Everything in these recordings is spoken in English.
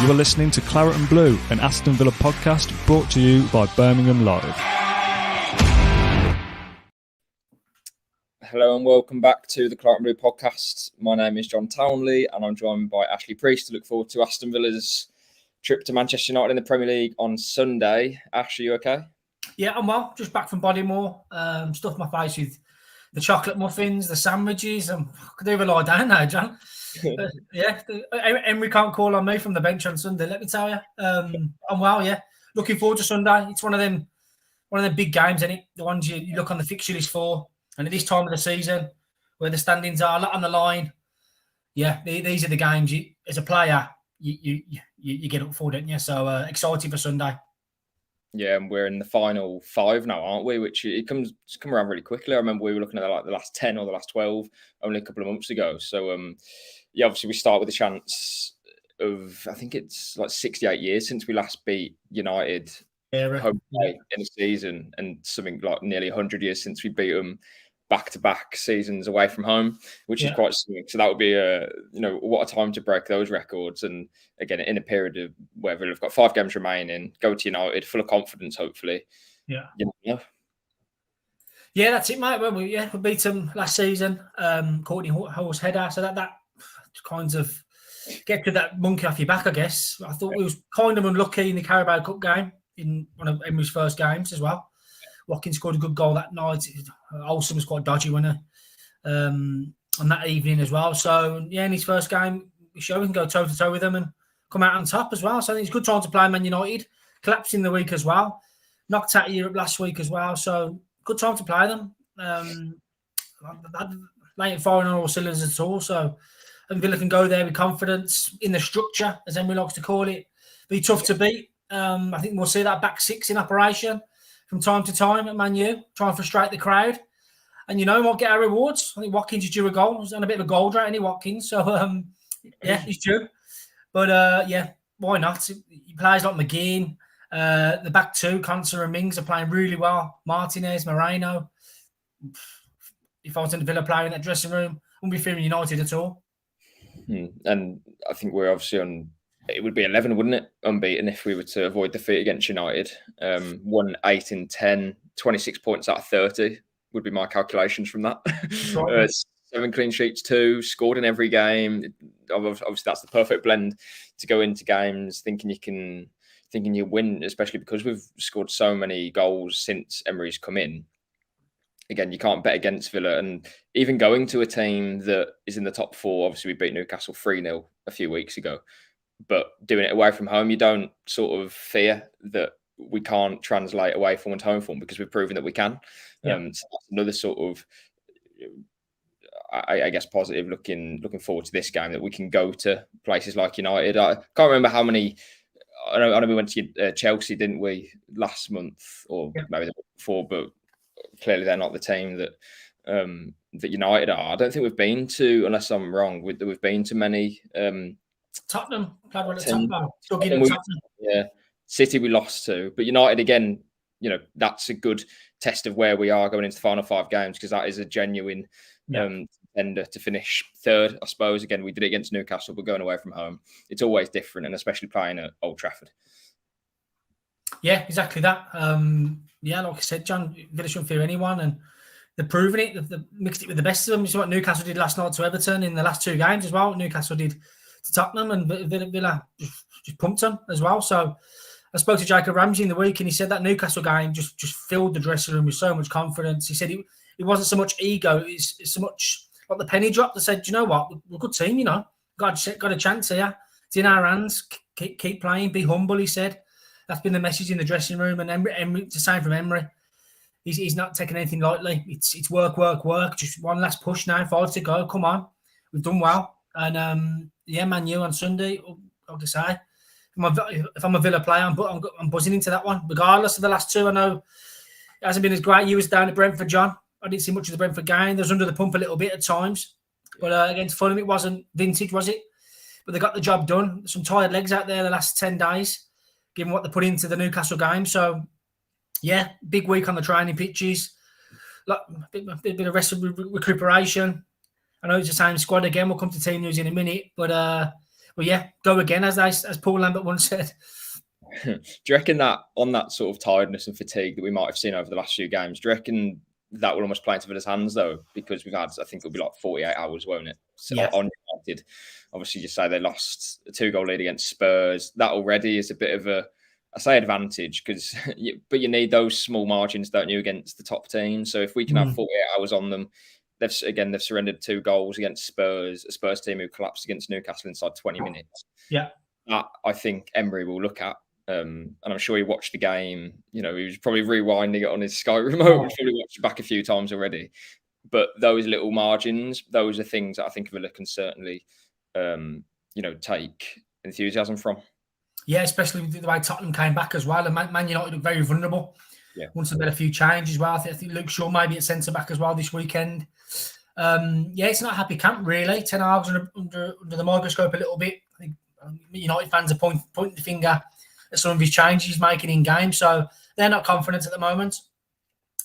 You are listening to Claret and Blue, an Aston Villa podcast brought to you by Birmingham Live. Hello and welcome back to the Claret and Blue podcast. My name is John Townley and I'm joined by Ashley Priest to look forward to Aston Villa's trip to Manchester United in the Premier League on Sunday. Ash, are you okay? Yeah, I'm well. Just back from Bodymore. Stuffed my face with the chocolate muffins, the sandwiches. I could even lie down now, John. Emery can't call on me from the bench on Sunday, let me tell you. I'm well, yeah. Looking forward to Sunday. It's one of them big games, isn't it? The ones you look on the fixture list for. And at this time of the season, where the standings are a lot on the line, yeah, these are the games you, as a player, you get up for, don't you? So excited for Sunday. Yeah, and we're in the final 5 now, aren't we? Which it's come around really quickly. I remember we were looking at like the last 10 or the last 12 only a couple of months ago. So obviously we start with a chance of, I think it's like 68 years since we last beat United home in a season, and something like nearly 100 years since we beat them back-to-back seasons away from home, which is quite something. So that would be what a time to break those records. And again, in a period of where we've got 5 games remaining, go to United full of confidence, hopefully. Yeah. Yeah, that's it, mate. Well, we beat them last season. Courtney Hall's header, so that kind of get to that monkey off your back, I guess. I thought we was kind of unlucky in the Carabao Cup game in one of Emery's first games as well. Watkins scored a good goal that night. Olsen was quite dodgy, wasn't he? On that evening as well. So, yeah, in his first game, we show we can go toe-to-toe with them and come out on top as well. So I think it's a good time to play Man United. Collapsed in the week as well. Knocked out of Europe last week as well. So, good time to play them. They ain't firing on all cylinders at all. So, and Villa can go there with confidence in the structure, as Emery likes to call it. Be tough to beat. I think we'll see that back six in operation from time to time at Man U, try and frustrate the crowd. And, might get our rewards. I think Watkins is due a goal. He's on a bit of a goal drought, isn't he, Watkins? So, he's due. But, why not? He plays like McGinn. The back two, Conser and Mings, are playing really well. Martinez, Moreno. If I was in the Villa player in that dressing room, I wouldn't be fearing United at all. And I think we're obviously on... It would be 11, wouldn't it? Unbeaten if we were to avoid defeat against United. Won 8 in 10, 26 points out of 30 would be my calculations from that. 7 clean sheets, 2, scored in every game. Obviously, that's the perfect blend to go into games thinking you win, especially because we've scored so many goals since Emery's come in. Again, you can't bet against Villa. And even going to a team that is in the top 4, obviously we beat Newcastle 3-0 a few weeks ago. But doing it away from home, you don't sort of fear that we can't translate away form into home form because we've proven that we can. So that's another sort of, I guess, positive looking forward to this game, that we can go to places like United. I can't remember how many. I know we went to Chelsea, didn't we, last month or maybe the month before? But clearly they're not the team that that United are. I don't think we've been to, unless I'm wrong, we've been to many. Tottenham played one at Tottenham. Yeah, City we lost to, but United again. That's a good test of where we are going into the final 5 games, because that is a genuine contender to finish 3rd, I suppose. Again, we did it against Newcastle, but going away from home, it's always different, and especially playing at Old Trafford. Yeah, exactly that. Like I said, John, Villa shouldn't fear anyone, and they're proving it. They've mixed it with the best of them. You see what Newcastle did last night to Everton in the last 2 games as well. Newcastle did to Tottenham, and Villa just pumped them as well. So I spoke to Jacob Ramsey in the week, and he said that Newcastle game just filled the dressing room with so much confidence. He said it wasn't so much ego, it's so much like the penny drop that said, you know what, we're a good team, got a chance here. It's in our hands. Keep playing, be humble, he said. That's been the message in the dressing room, and Emery, it's the same from Emery. He's not taking anything lightly. It's work. Just one last push now, 5 to go. Come on, we've done well. And Man U on Sunday, like I say, if I'm a Villa player, I'm buzzing into that one. Regardless of the last 2, I know it hasn't been as great. You was down at Brentford, John. I didn't see much of the Brentford game. They was under the pump a little bit at times. But against Fulham, it wasn't vintage, was it? But they got the job done. Some tired legs out there the last 10 days, given what they put into the Newcastle game. So, big week on the training pitches. A bit of recuperation. I know it's the same squad again. We'll come to team news in a minute. But Well, yeah, go again, as Paul Lambert once said. Do you reckon that on that sort of tiredness and fatigue that we might have seen over the last few games, do you reckon that will almost play into Villa's hands though? Because we've had, I think it'll be like 48 hours, won't it? So Yeah. on United, obviously, you say they lost a 2-goal lead against Spurs. That already is a bit of a, I say advantage because, but you need those small margins, don't you, against the top team? So if we can have 48 hours on them, they've surrendered 2 goals against Spurs, a Spurs team who collapsed against Newcastle inside 20 minutes. Yeah, that I think Emery will look at. And I'm sure he watched the game. You know, he was probably rewinding it on his Sky remote. He's probably watched it back a few times already. But those little margins, those are things that I think Villa can certainly, take enthusiasm from. Yeah, especially with the way Tottenham came back as well. And Man United looked very vulnerable. Yeah. Once they made a few changes as well. I think Luke Shaw maybe at centre back as well this weekend. It's not a happy camp really. Ten Hag's under the microscope a little bit. I think United fans are pointing the finger at some of his changes he's making in game. So they're not confident at the moment.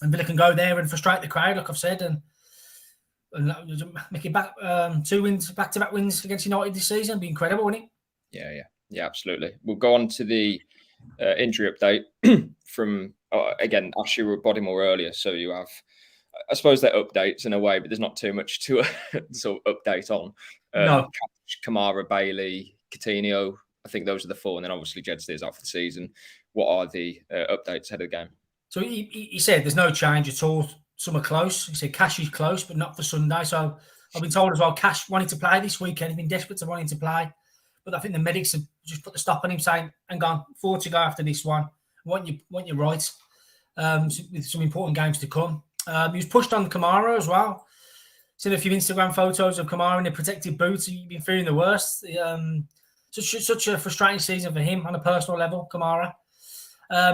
And Villa can go there and frustrate the crowd, like I've said, and make it back 2 wins, back-to-back wins against United this season. It'd be incredible, wouldn't it? Yeah, absolutely. We'll go on to the injury update from, again, Ash, you were Bodymore earlier, so you have, I suppose they're updates in a way, but there's not too much to sort of update on. No. Kamara, Bailey, Coutinho, I think those are the 4, and then obviously Jed Steers out for the season. What are the updates ahead of the game? So he said there's no change at all. Some are close. He said Cash is close, but not for Sunday. So I've been told as well, Cash wanted to play this weekend. He's been desperate to wanting to play. But I think the medics have just put the stop on him, saying, hang on, 4 to go after this one. Want you right. With some important games to come. He was pushed on Kamara as well. Seen a few Instagram photos of Kamara in the protected boots. He's been fearing the worst. Such a frustrating season for him on a personal level, Kamara.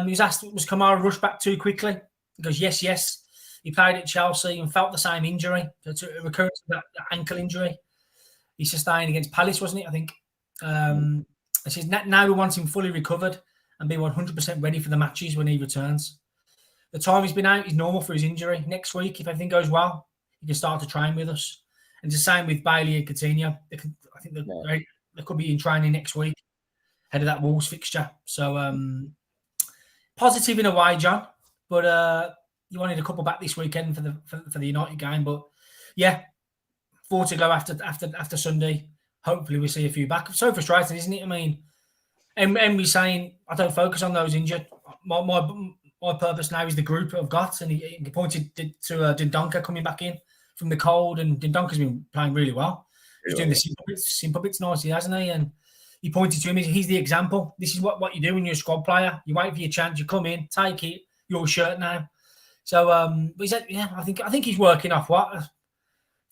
He was asked, was Kamara rushed back too quickly? He goes, yes. He played at Chelsea and felt the same injury. It's a recurrence of that ankle injury he sustained against Palace, wasn't it? I think. He says now we want him fully recovered and be 100% ready for the matches when he returns. The time he's been out is normal for his injury. Next week, if everything goes well, he can start to train with us. And it's the same with Bailey and Coutinho. I think they could be in training next week ahead of that Wolves fixture. So positive in a way, John. But you wanted a couple back this weekend for the United game. But yeah, 4 to go after Sunday. Hopefully we see a few back. So frustrating, isn't it? I mean, Emery's saying I don't focus on those injured. My purpose now is the group I've got, and he pointed to Dendoncker coming back in from the cold, and Dendoncker's been playing really well. He's doing the simple bits nicely, hasn't he? And he pointed to him. He's the example. This is what you do when you're a squad player. You wait for your chance. You come in, take it. Your shirt now. So, but he said, I think he's working off what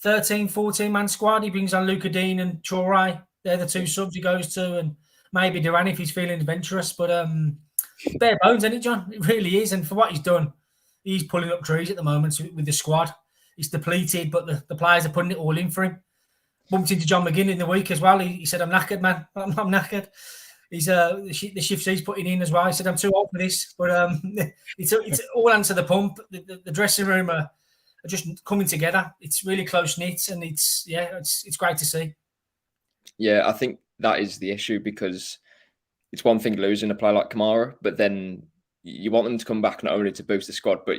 13, 14-man squad. He brings on Luca Dean and Traore. They're the 2 subs he goes to, and maybe Duran if he's feeling adventurous. But bare bones, isn't it, John? It really is. And for what he's done, he's pulling up trees at the moment with the squad. It's depleted, but the players are putting it all in for him. Bumped into John McGinn in the week as well. He said, I'm knackered, man. I'm knackered. He's the shifts he's putting in as well. He said, I'm too old for this. But it's all hands to the pump. The dressing room are just coming together. It's really close-knit, and it's great to see. Yeah, I think that is the issue, because it's one thing losing a player like Kamara, but then you want them to come back not only to boost the squad, but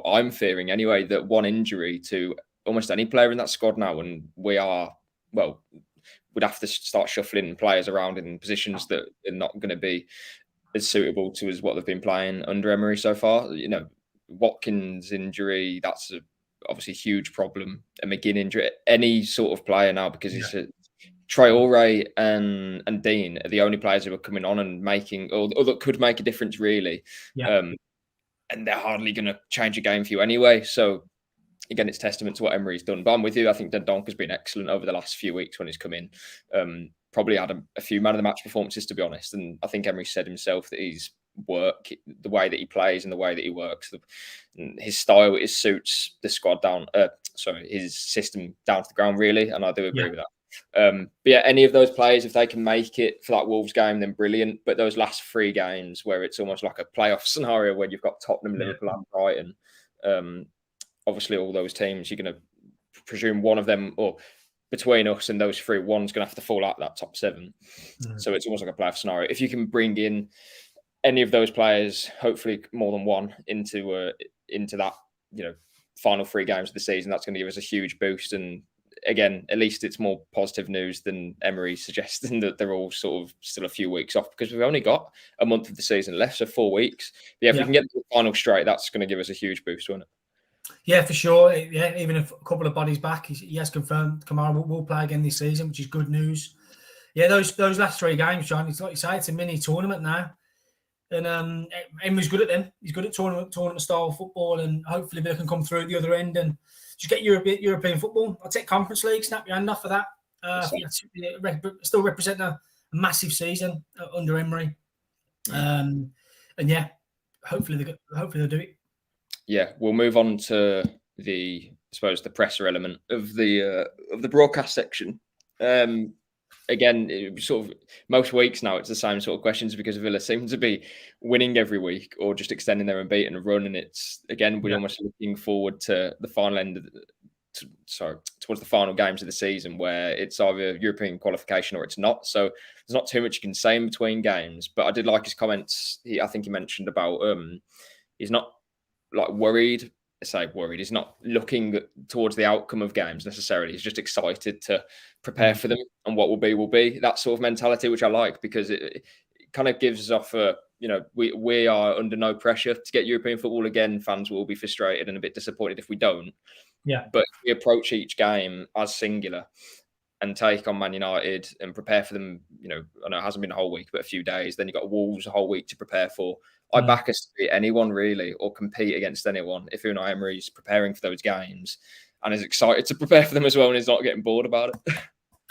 I'm fearing anyway that one injury to almost any player in that squad now, and we'd have to start shuffling players around in positions that are not going to be as suitable to as what they've been playing under Emery so far. You know, Watkins injury, that's obviously a huge problem. A McGinn injury, any sort of player now, because it's Traore and Dean are the only players who are coming on and making, or that could make a difference really. Yeah. And they're hardly going to change a game for you anyway. So again, it's testament to what Emery's done. But I'm with you. I think Donk has been excellent over the last few weeks when he's come in. Probably had a few man of the match performances, to be honest. And I think Emery said himself that his work, the way that he plays and the way that he works, his style, it suits the squad down. His system down to the ground really. And I do agree with that. But yeah, any of those players, if they can make it for that Wolves game, then brilliant. But those last 3 games where it's almost like a playoff scenario where you've got Tottenham, Liverpool and Brighton, obviously all those teams, you're going to presume one of them, or between us and those three, one's going to have to fall out that top 7. So it's almost like a playoff scenario. If you can bring in any of those players, hopefully more than one, into that, final 3 games of the season, that's going to give us a huge boost. And again, at least it's more positive news than Emery suggesting that they're all sort of still a few weeks off, because we've only got a month of the season left, so 4 weeks. If we can get to the final straight, that's going to give us a huge boost, won't it? Yeah, for sure. Yeah, even if a couple of bodies back, he has confirmed Kamara will play again this season, which is good news. Yeah, those last 3 games, John, it's like you say, it's a mini tournament now. And Emery's good at them. He's good at tournament style football, and hopefully they can come through at the other end and just get European football. I'll take Conference League, snap your hand off for that. Still represent a massive season under Emery. And yeah, hopefully they'll do it. Yeah, we'll move on to the presser element of the broadcast section. Again, it sort of most weeks now it's the same sort of questions, because Villa seem to be winning every week or just extending their unbeaten run, and it's we're almost looking forward to the final end of towards the final games of the season, where it's either European qualification or it's not. So there's not too much you can say in between games. But I did like his comments. I think he mentioned about he's not worried. He's not looking towards the outcome of games necessarily. He's just excited to prepare for them, and what will be. That sort of mentality, which I like, because it kind of gives off we are under no pressure to get European football again. Fans will be frustrated and a bit disappointed if we don't. Yeah. But if we approach each game as singular and take on Man United and prepare for them, I know it hasn't been a whole week, but a few days. Then you've got Wolves a whole week to prepare for. I back us to beat anyone really, or compete against anyone, if Unai Emery is preparing for those games and is excited to prepare for them as well, and is not getting bored about it.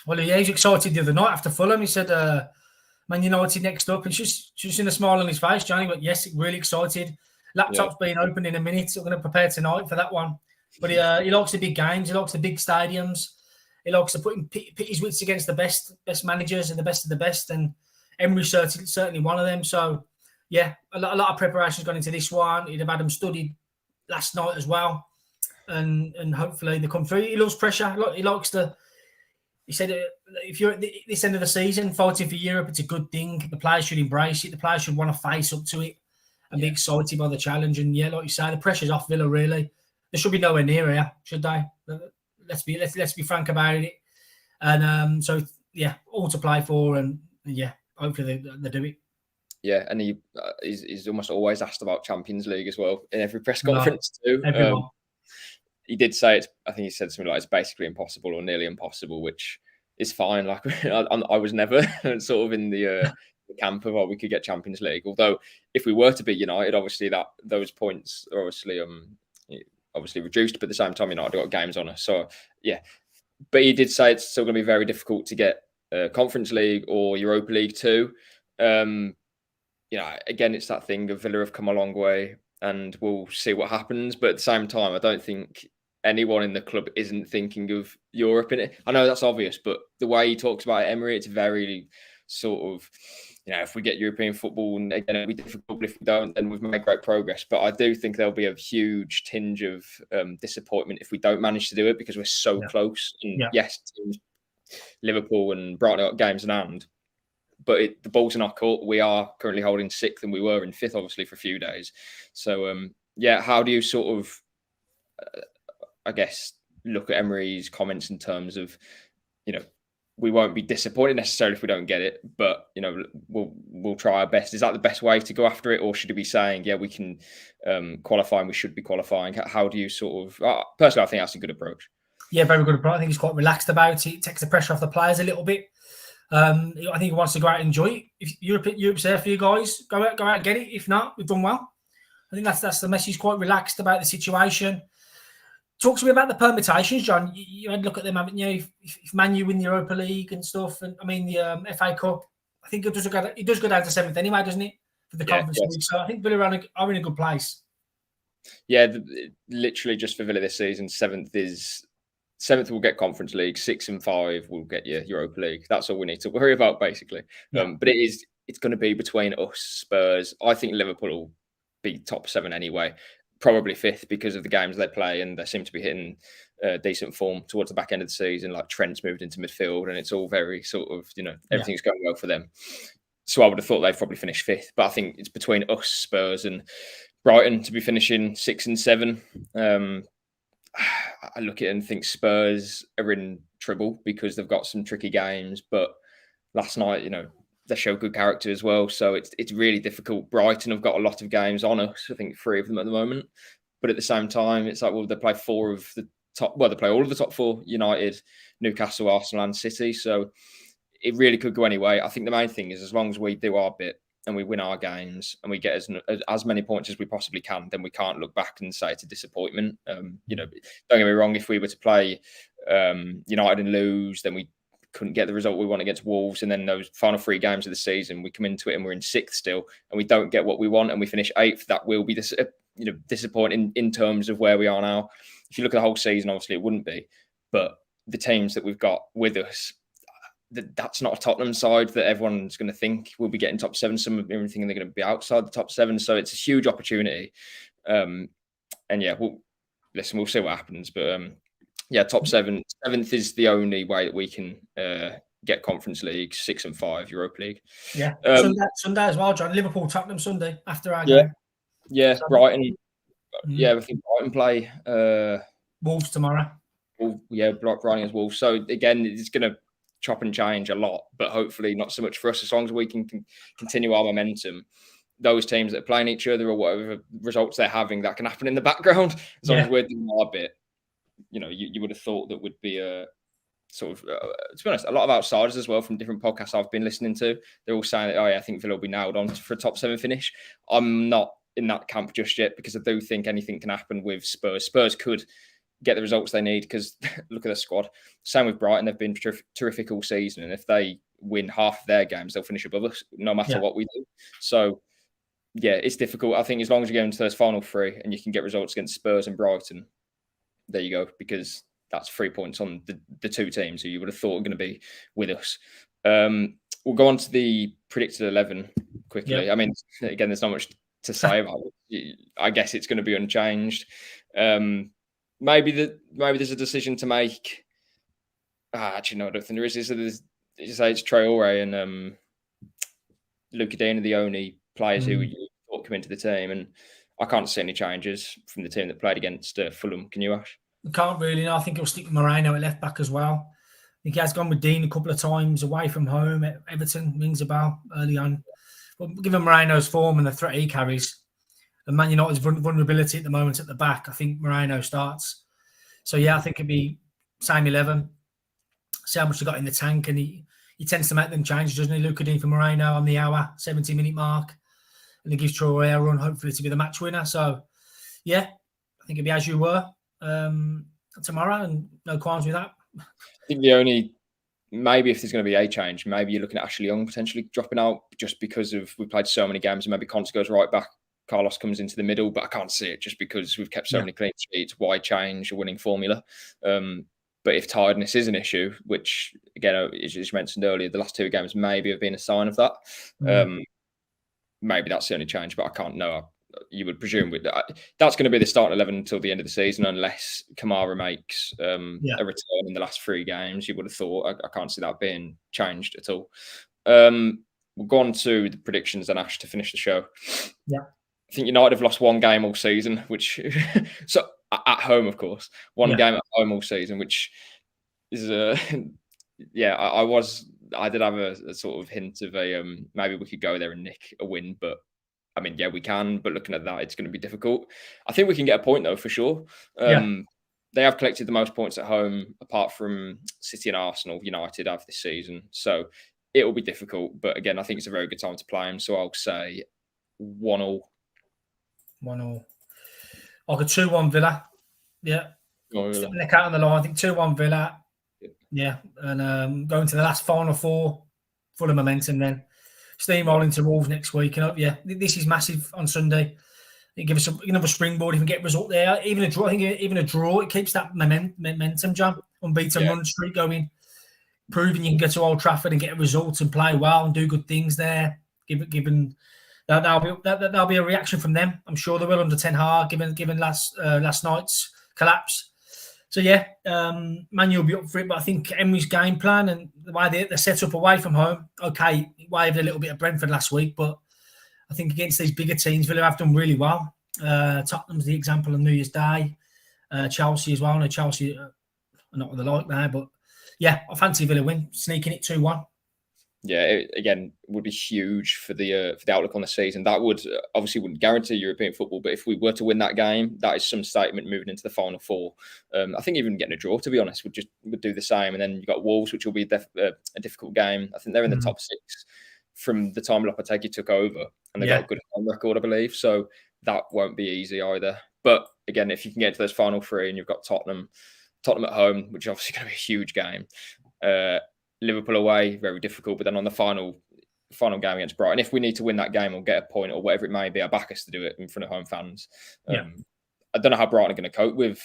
Well, yeah, he's excited the other night after Fulham. He said, Man United next up, and just in a smile on his face, Johnny. But yes, really excited. Laptop's being opened in a minute, so I'm going to prepare tonight for that one. But he likes the big games. He likes the big stadiums. He likes to pit his wits against the best managers and the best of the best. And Emery's certainly one of them. So, yeah, a lot of preparation's gone into this one. He'd have had them studied last night as well. And hopefully they come through. He loves pressure. He likes to... He said, if you're at this end of the season fighting for Europe, it's a good thing. The players should embrace it. The players should want to face up to it and be excited by the challenge. And yeah, like you say, the pressure's off Villa, really. They should be nowhere near here, should they? Let's be frank about it. And so, yeah, all to play for. And yeah, hopefully they do it. Yeah, and he's almost always asked about Champions League as well in every press conference too. He did say I think he said something like it's basically impossible or nearly impossible, which is fine. Like I was never sort of in the camp of we could get Champions League. Although if we were to beat United, obviously those points are obviously reduced, but at the same time United got games on us. So yeah, but he did say it's still going to be very difficult to get Conference League or Europa League too. Again, it's that thing of Villa have come a long way, and we'll see what happens. But at the same time, I don't think anyone in the club isn't thinking of Europe in it. I know that's obvious, but the way he talks about Emery, it's very sort of, if we get European football, and again, it'll be difficult. If we don't, then we've made great progress. But I do think there'll be a huge tinge of disappointment if we don't manage to do it, because we're so close. And yes, Liverpool and Brighton got games in hand, but the ball's in our court. We are currently holding 6th, and we were in 5th, obviously, for a few days. So, how do you sort of, I guess, look at Emery's comments in terms of, we won't be disappointed necessarily if we don't get it, but, we'll try our best. Is that the best way to go after it? Or should he be saying, we can qualify and we should be qualifying? How do you sort of, personally, I think that's a good approach. Yeah, very good approach. I think he's quite relaxed about it. It takes the pressure off the players a little bit. I think he wants to go out and enjoy it. If Europe's there for you guys, go out and get it. If not, we've done well. I think that's the message. He's quite relaxed about the situation. Talk to me about the permutations, John. You had a look at them, haven't you? If Man U win the Europa League and stuff, and the FA Cup, I think it does go down to 7th anyway, doesn't it? For the Conference League. So I think Villa are in a good place. Yeah, literally just for Villa this season, 7th will get Conference League, 6 and 5 will get your Europa League. That's all we need to worry about, basically. But it's going to be between us, Spurs. I think Liverpool will be top 7 anyway. Probably 5th because of the games they play, and they seem to be hitting decent form towards the back end of the season. Like Trent's moved into midfield, and it's all very sort of, everything's going well for them. So I would have thought they'd probably finish 5th, but I think it's between us, Spurs, and Brighton to be finishing 6 and 7. I look at it and think Spurs are in trouble because they've got some tricky games, but last night, they show good character as well. So it's really difficult. Brighton have got a lot of games on us. I think 3 of them at the moment. But at the same time, it's like, well, they play 4 of the top. Well, they play all of the top 4: United, Newcastle, Arsenal, and City. So it really could go anyway. I think the main thing is, as long as we do our bit and we win our games and we get as many points as we possibly can, then we can't look back and say it's a disappointment. Don't get me wrong. If we were to play United and lose, then we couldn't get the result we want against Wolves, and then those final 3 games of the season, we come into it and we're in 6th still, and we don't get what we want, and we finish 8th. That will be disappointing in terms of where we are now. If you look at the whole season, obviously it wouldn't be, but the teams that we've got with us, that's not a Tottenham side that everyone's going to think will be getting top 7. Some of everything they're going to be outside the top 7. So it's a huge opportunity. And yeah, we'll see what happens. But top 7. 7th is the only way that we can get Conference League, 6 and 5 Europa League. Yeah, Sunday as well, John. Liverpool, Tottenham Sunday after our game. game. Yeah, so, Brighton. Yeah, I think Brighton play Wolves tomorrow. Brighton as Wolves. So again, it's going to chop and change a lot, but hopefully not so much for us. As long as we can continue our momentum, those teams that are playing each other or whatever results they're having, that can happen in the background. As long as we're doing our bit, you would have thought that would be a sort of, to be honest, a lot of outsiders as well from different podcasts I've been listening to. They're all saying that, I think Villa will be nailed on for a top 7 finish. I'm not in that camp just yet, because I do think anything can happen with Spurs. Spurs could get the results they need, because look at the squad. Same with Brighton. They've been terrific all season, and if they win half of their games, they'll finish above us no matter what we do. So yeah, it's difficult. I think as long as you go into those final 3 and you can get results against Spurs and Brighton, there you go, because that's 3 points on the 2 teams who you would have thought are going to be with us. We'll go on to the predicted 11 quickly. Yeah. I mean, again, there's not much to say about it. I guess it's going to be unchanged. Maybe there's a decision to make. Actually, no, I don't think there is. You say it's Traore and Luca Dean are the only players who you thought come into the team, and I can't see any changes from the team that played against Fulham. Can you, Ash? I can't really. No, I think he'll stick with Moreno at left back as well. I think he has gone with Dean a couple of times away from home at Everton. Rings a bell early on. But given Moreno's form and the threat he carries, and Man United's vulnerability at the moment at the back, I think Moreno starts. So yeah, I think it'd be same 11. See how much he got in the tank, and he tends to make them changes, doesn't he? Luca Dean for Moreno on the hour, 70-minute mark, and he gives Traore a run, hopefully to be the match winner. So yeah, I think it'd be as you were tomorrow, and no qualms with that. I think the only, maybe if there's going to be a change, maybe you're looking at Ashley Young potentially dropping out, just because we played so many games, and maybe Conte goes right back, Carlos comes into the middle, but I can't see it just because we've kept so many clean sheets. Why change a winning formula? But if tiredness is an issue, which again, as you mentioned earlier, the last 2 games maybe have been a sign of that. Maybe that's the only change, but I can't know. You would presume that's going to be the starting 11 until the end of the season, unless Kamara makes a return in the last 3 games. You would have thought. I can't see that being changed at all. We'll go on to the predictions then, Ash, to finish the show. Yeah. I think United have lost 1 game all season, which so at home, of course, 1 game at home all season, which is I did have a sort of hint of maybe we could go there and nick a win, but I mean, yeah, we can. But looking at that, it's going to be difficult. I think we can get a point though, for sure. They have collected the most points at home, apart from City and Arsenal. United have this season, so it will be difficult. But again, I think it's a very good time to play them. So I'll say 1-1. 1-1. Like a 2-1 Villa. Yeah. Stick the neck out on the line. I think 2-1 Villa. Yeah. And going to the last final 4, full of momentum then. Steamrolling to Wolves next week. This is massive on Sunday. It gives us another springboard if we get a result there. Even a draw, I think even a draw, it keeps that momentum, John. Unbeaten run streak going. Proving you can get to Old Trafford and get a result and play well and do good things there. Given that'll be a reaction from them. I'm sure they will under Ten Hag, given last night's collapse. So Man U will be up for it, but I think Emery's game plan and the way they're set up away from home, okay, waved a little bit of Brentford last week, but I think against these bigger teams, Villa have done really well. Tottenham's the example on New Year's Day, Chelsea as well. I know Chelsea are not what they like now, but I fancy Villa win, sneaking it 2-1. Yeah, it would be huge for the outlook on the season. That would obviously wouldn't guarantee European football, but if we were to win that game, that is some statement moving into the final four. I think even getting a draw, to be honest, would do the same. And then you've got Wolves, which will be a difficult game. I think they're in the top 6 from the time Lopetegui took over, and they've got a good home record, I believe. So that won't be easy either. But again, if you can get to those final 3, and you've got Tottenham at home, which is obviously going to be a huge game. Liverpool away, very difficult. But then on the final game against Brighton, if we need to win that game or get a point or whatever it may be, I back us to do it in front of home fans. I don't know how Brighton are going to cope with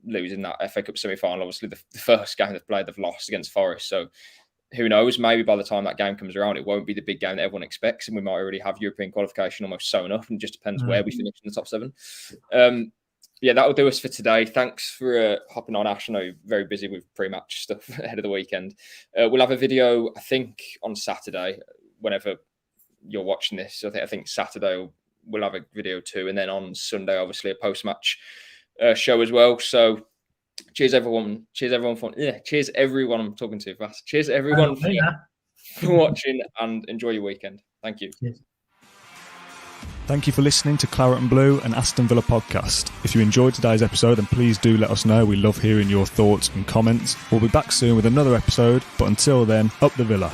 losing that FA Cup semi-final. Obviously, the first game they've played, they've lost against Forest. So who knows? Maybe by the time that game comes around, it won't be the big game that everyone expects, and we might already have European qualification almost sewn up, and it just depends where we finish in the top 7. That'll do us for today. Thanks for hopping on, Ash. I know you're very busy with pre-match stuff ahead of the weekend. We'll have a video, I think, on Saturday, whenever you're watching this. I think Saturday we'll have a video too, and then on Sunday, obviously, a post-match show as well. So cheers, everyone. Cheers, everyone. I'm talking too fast. Cheers, everyone, for watching, and enjoy your weekend. Thank you. Cheers. Thank you for listening to Claret and Blue, an Aston Villa podcast. If you enjoyed today's episode, then please do let us know. We love hearing your thoughts and comments. We'll be back soon with another episode, but until then, up the Villa.